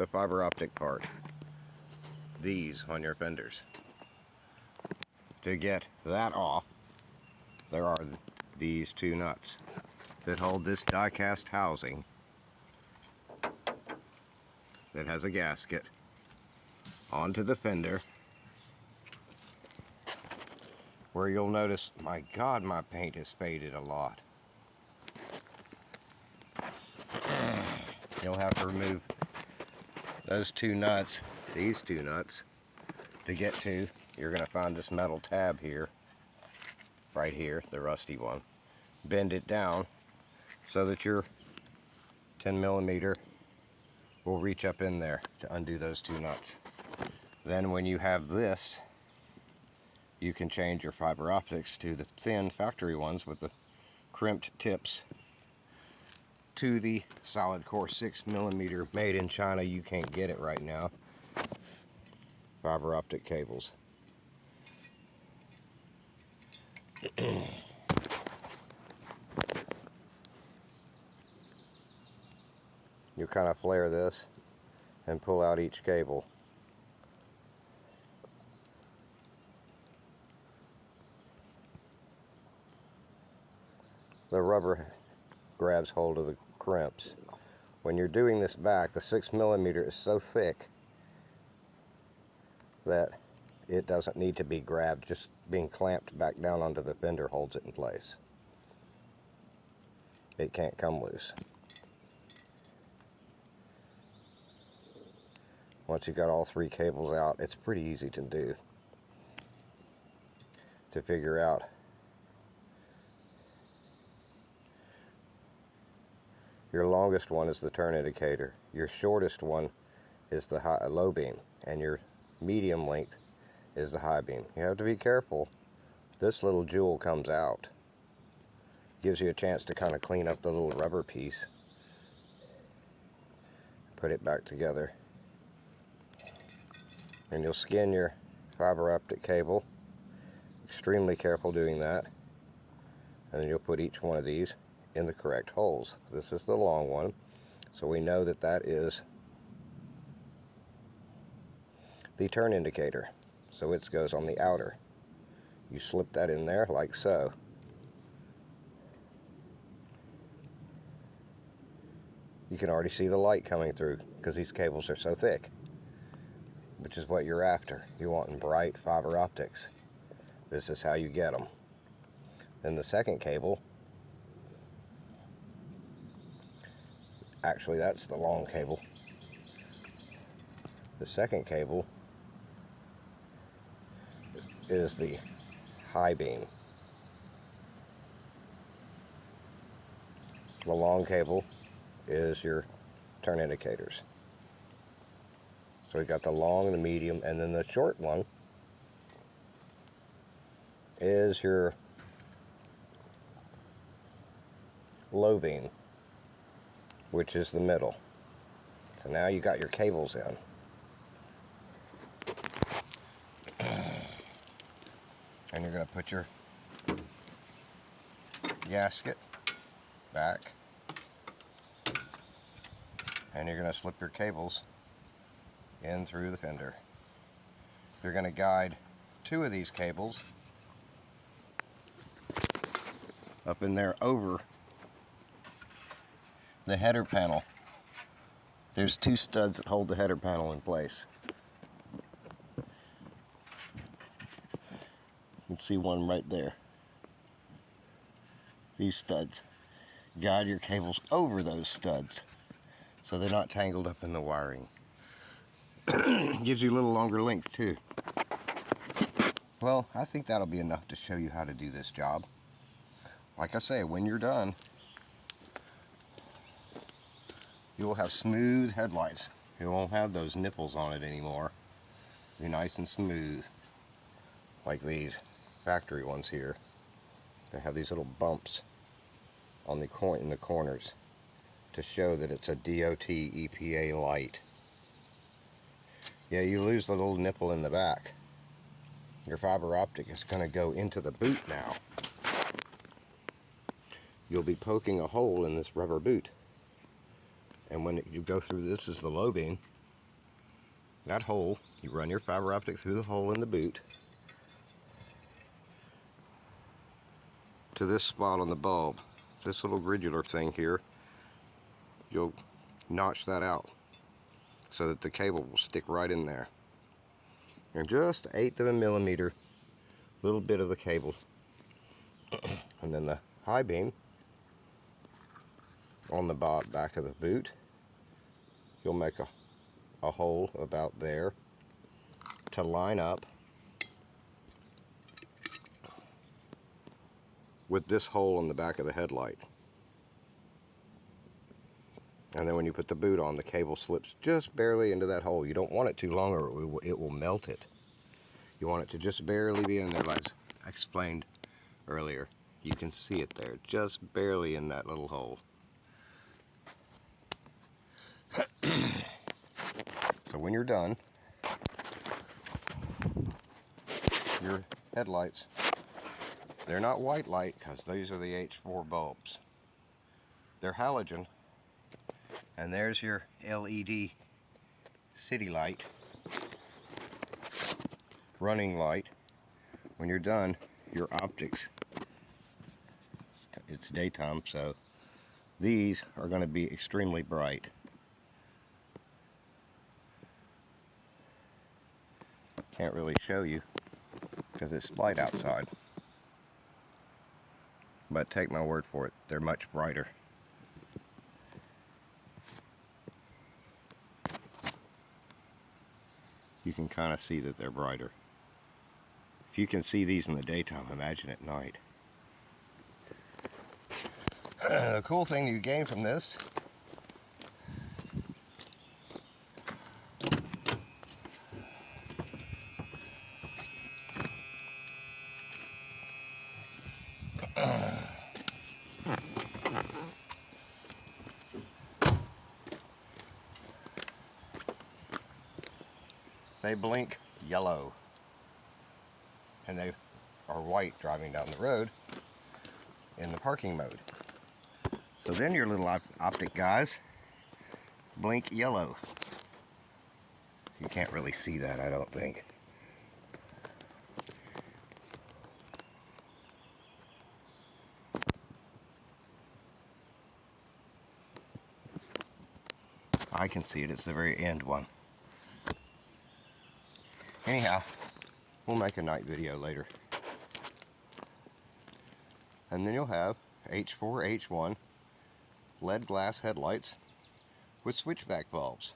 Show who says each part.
Speaker 1: the fiber optic part, these on your fenders. To get that off, there are these two nuts that hold this die-cast housing that has a gasket onto the fender, where you'll notice, my God, my paint has faded a lot. You'll have to remove those two nuts, these two nuts, to get to. You're going to find this metal tab here, right here, the rusty one. Bend it down so that your 10mm will reach up in there to undo those two nuts. Then when you have this, you can change your fiber optics to the thin factory ones with the crimped tips to the solid core 6mm made in China. You can't get it right now. Fiber optic cables. You kind of flare this and pull out each cable. The rubber grabs hold of the crimps. When you're doing this back, the 6mm is so thick that it doesn't need to be grabbed. Just being clamped back down onto the fender holds it in place. It can't come loose. Once you got all three cables out, it's pretty easy to do, to figure out. Your longest one is the turn indicator. Your shortest one is the low beam, and your medium length is the high beam. You have to be careful. This little jewel comes out. Gives you a chance to kind of clean up the little rubber piece. Put it back together. And you'll skin your fiber optic cable. Extremely careful doing that. And then you'll put each one of these in the correct holes. This is the long one, so we know that that is the turn indicator, so it goes on the outer. You slip that in there like so. You can already see the light coming through because these cables are so thick, which is what you're after. You want bright fiber optics. This is how you get them. Then the second cable, actually that's the long cable. The second cable is the high beam. The long cable is your turn indicators. So we got the long, the medium, and then the short one is your low beam, which is the middle. So now you got your cables in. And you're going to put your gasket back, and you're going to slip your cables in through the fender. You're going to guide two of these cables up in there over the header panel. There's two studs that hold the header panel in place. You can see one right there. These studs. Guide your cables over those studs so they're not tangled up in the wiring. Gives you a little longer length too. Well, I think that'll be enough to show you how to do this job. Like I say, when you're done, you will have smooth headlights. You won't have those nipples on it anymore. Be nice and smooth, like these factory ones here. They have these little bumps on the in the corners to show that it's a DOT EPA light. Yeah, you lose the little nipple in the back. Your fiber optic is going to go into the boot now. You'll be poking a hole in this rubber boot. And when you go through, this is the low beam, that hole, you run your fiber optic through the hole in the boot to this spot on the bulb. This little gridula thing here, you'll notch that out so that the cable will stick right in there. And just 1/8 of a millimeter, little bit of the cable. And then the high beam on the back of the boot, you'll make a hole about there to line up with this hole in the back of the headlight. And then when you put the boot on, the cable slips just barely into that hole. You don't want it too long or it will melt it. You want it to just barely be in there, like I explained earlier. You can see it there, just barely in that little hole. So when you're done, your headlights, they're not white light because these are the H4 bulbs. They're halogen. And there's your LED city light, running light. When you're done, your optics, it's daytime, so these are going to be extremely bright. Can't really show you because it's light outside. But take my word for it, they're much brighter. You can kind of see that they're brighter. If you can see these in the daytime, imagine at night. The cool thing you gain from this they blink yellow and they are white driving down the road in the parking mode. So then your little optic guys blink yellow. You can't really see that, I don't think. I can see it, it's the very end one. Anyhow, we'll make a night video later. And then you'll have H4, H1 lead glass headlights with switchback bulbs.